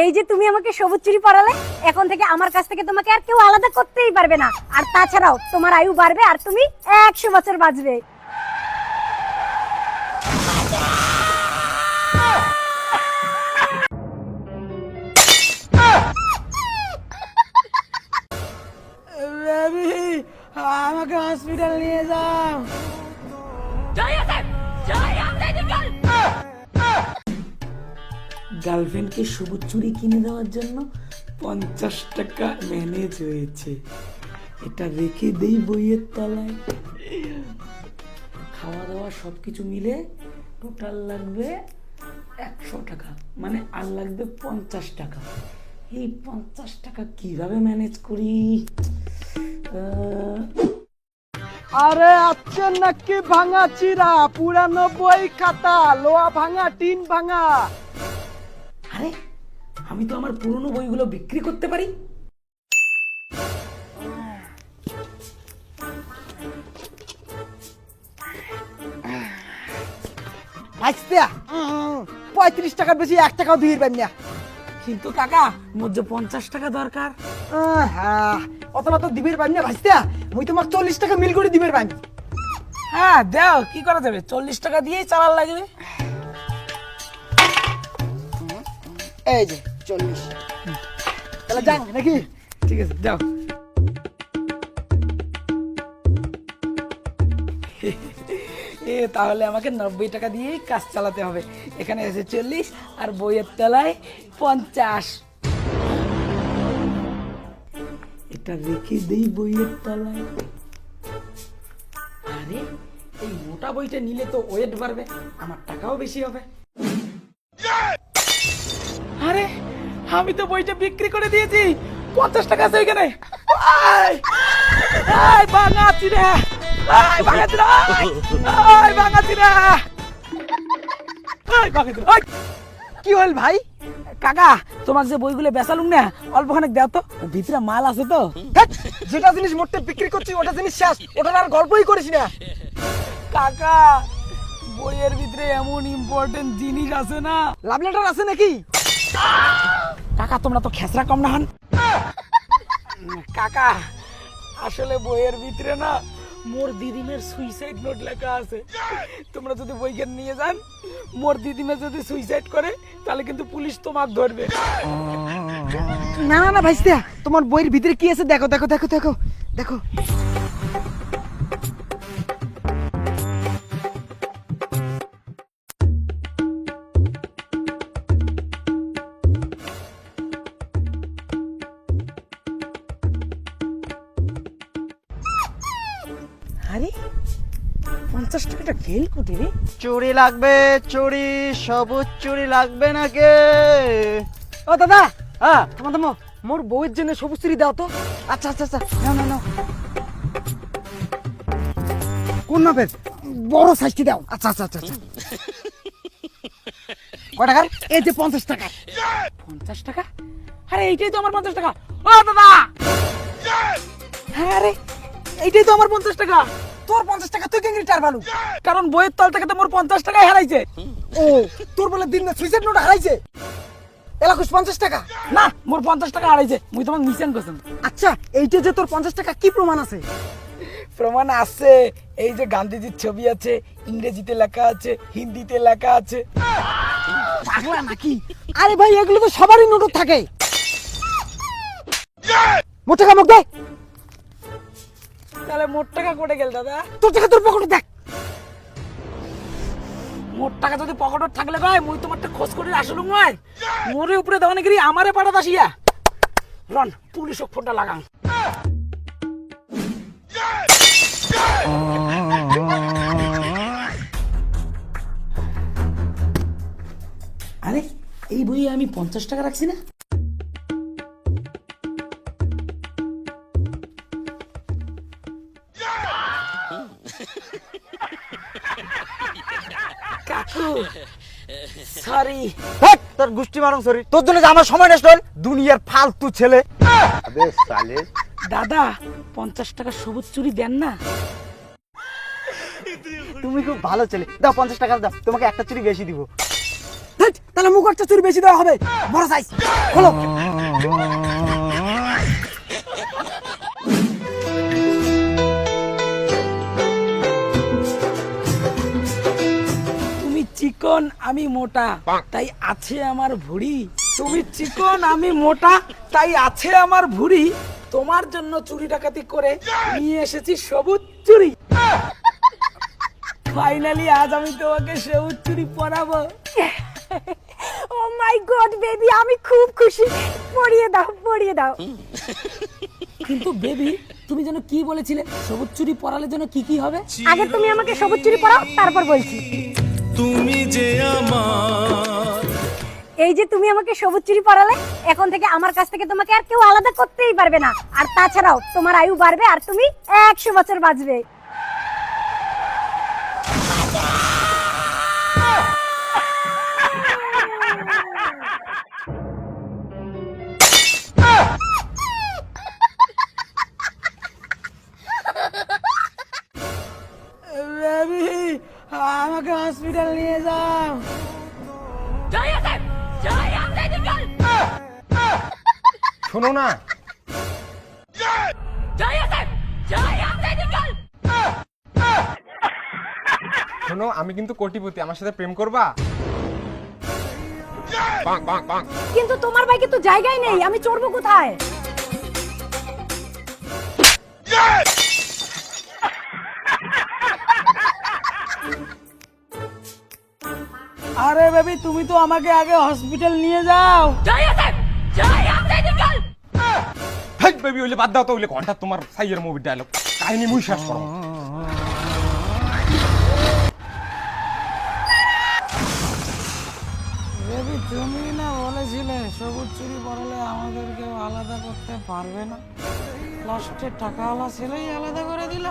এই যে তুমি আমাকে সবুজ চুড়ি পরালে, এখন থেকে আমার কাছ থেকে তোমাকে আর কেউ আলাদা করতেই পারবে না। আর তাছাড়াও তোমার আয়ু বাড়বে আর তুমি 100 বছর বাঁচবে। আমাকে হসপিটাল নিয়ে যাও। গার্লফ্রেন্ডকে সবুজ চুড়ি কিনে দেওয়ার জন্য 50 টাকা ম্যানেজ হয়েছে। এটা রেখে দেই বইয়ের তলায়। খাওয়া দাওয়া সবকিছু মিলে টোটাল লাগবে 100 টাকা, মানে আর লাগবে 50 টাকা। এই 50 টাকা কিভাবে ম্যানেজ করি? আরে আচ্ছেন নাকি ভাঙা চিরা, পুরানো বই খাতা, লোহা ভাঙা, টিন ভাঙা। আরে আমি তো আমার পুরনো বইগুলো বিক্রি করতে পারি। ভাইস্তা 35 টাকার বেশি 1 টাকাও দিয়ে দিবেন না। কিন্তু কাকা মোর যে 50 টাকা দরকার। হ্যাঁ অতটা তো দিবের পাই না ভাইস্তা, মুই তোমার 40 টাকা মিল করে দিবের পাই। হ্যাঁ দাও, কি করা যাবে, 40 টাকা দিয়েই চালান লাগবে। এই যে 40, তাহলে যান নাকি? ঠিক আছে যাও। তাহলে আমাকে 90 টাকা দিয়েই কাজ চালাতে হবে। এখানে আছে 40 আর বইয়ের তলায় 50। এটা রেখে দেই বইয়ের তলায়। আরে এই মোটা বইটা নিলে তো ওয়েট বাড়বে, আমার টাকাও বেশি হবে। আরে আমি তো বইটা বিক্রি করে দিয়েছি, 50 টাকা আছে এখানে। ভাঙাচ্ছি রে, কি হল ভাই? কাকা তোমার যে বইগুলো বেচালুম না, অল্প খানিক দাও তো, ভিতরে মাল আছে তো। যেটা জিনিস মোটে বিক্রি করছি ওটা জিনিস শেষ, ওটা আর গল্পই করিস না। কাকা বইয়ের ভিতরে এমন ইম্পর্টেন্ট জিনিস আছে না। লাভ লেটার আছে নাকি? কাকা তোমরা তো খেসরা কম না হন। কাকা আসলে বইয়ের ভিতরে না মোর দিদিমের সুইসাইড নোট লেখা আছে। তোমরা যদি বইখান নিয়ে যান, মোর দিদিমে যদি সুইসাইড করে তাহলে কিন্তু পুলিশ তোমার ধরবে। না না না ভাইস্তা, তোমার বইয়ের ভিতরে কি আছে দেখো দেখো দেখো দেখো দেখো। আরে 50 টাকাটা গেল কোটি রে? চুড়ি লাগবে, চুড়ি, সবুজ চুড়ি লাগবে নাকি? ও দাদা, হ্যাঁ থামো থামো, মোর বউয়ের জন্য সবুজ চুড়ি দাও তো। আচ্ছা আচ্ছা আচ্ছা, নাও নাও নাও। কোন মাপের? বড় সাইজটি দাও। আচ্ছা আচ্ছা আচ্ছা আচ্ছা। কয় টাকার? এই যে 50 টাকা। 50 টাকা? আরে এইটাই তো আমার 50 টাকা। ও দাদা, আরে এইটাই তো আমার 50 টাকা। তোর 50 টাকা তুই কেন রিটার ভালু? কারণ বইয়ের তল থেকে তো মোর 50 টাকাই হারাইছে। ও তোর বলে দিন না সুইসাইড নোট হারাইছে? এলাকুশ 50 টাকা? না, মোর 50 টাকা হারাইছে, মুই তোমাকে মিশন করছিলাম। আচ্ছা এইটা যে তোর 50 টাকা কি প্রমাণ আছে? প্রমাণ আছে, এই যে গান্ধীজির ছবি আছে, ইংরেজিতে লেখা আছে, হিন্দিতে লেখা আছে। পাগলা নাকি? আরে ভাই এগুলো তো সবারই নোট থাকে। মোট টাকা মুখ দে। তাহলে মোট টাকা কোটে গেল দাদা? তোর টাকা তোর পকেটে দেখ। মোট টাকা যদি পকেটে থাকলে ভাই মুই তোমারটা খোঁজ করে আসলুম নয়, মোরে উপরে দেওয়ানে গিরি আমারে পাঠাত আসিয়া। রন পুলিশ ফোনটা লাগাং। আরে এই বইয়ে আমি 50 টাকা রাখছি না। কাকু সরি। তোর গুষ্টি মারুম সরি, তোর জন্য যে আমার সময় নষ্ট হল, দুনিয়ার ফালতু ছেলে। দাদা 50 টাকা সবুজ চুরি দেন না? তুমি খুব ভালো ছেলে, দাও 50 টাকা দাও, তোমাকে একটা চুরি বেশি দিব। তাহলে মুখরটা চুরি বেশি দেওয়া হবে, বড় সাইজ খোলো। তুমি চিকন আমি মোটা তাই আছে আমার ভুঁড়ি, তুমি চিকন আমি মোটা তাই আছে আমার ভুঁড়ি, তোমার জন্য চুরি ডাকাতি করে নিয়ে এসেছি সবুজ চুরি। ফাইনালি আজ আমি তোমাকে সবুজ চুরি পরাবো। ও মাই গড বেবি, আমি খুব খুশি। পরিয়ে দাও, পরিয়ে দাও। কিন্তু বেবি তুমি যেন কি বলেছিলে, সবুজ চুরি পরালে যেন কি কি হবে? আগে তুমি আমাকে সবুজ চুরি পরাও, তারপর বলছি। তুমি যে আমার, এই যে তুমি আমাকে সবুজ চুরি পরালে, এখন থেকে আমার কাছ থেকে তোমাকে আর কেউ আলাদা করতেই পারবে না। আর তাছাড়াও তোমার আয়ু বাড়বে আর তুমি 100 বছর বাঁচবে। বেবি আমাকে হসপিটাল নিয়ে যাও। শোনো না, শোনো আমি কিন্তু কোটিপতি, আমার সাথে প্রেম করবা? বাং বাং বাং। কিন্তু তোমার বাইকে তো জায়গাই নেই, আমি চড়বো কোথায়? আরে বেবি তুমি তো আমাকে আগে হসপিটাল নিয়ে যাও। হেই বেবি ওইলে বাদ দাও তো, ওইলে ঘন্টা তোমার সাইয়ের মুভি ডায়লগ, কাহিনী মুই শেষ করো। বেবি তুমি না বলেছিলে সবুজ চুরি পরালে আমাদেরকে আলাদা করতে পারবে না, লাস্টে টাকাওয়ালা ছেলেই আলাদা করে দিল।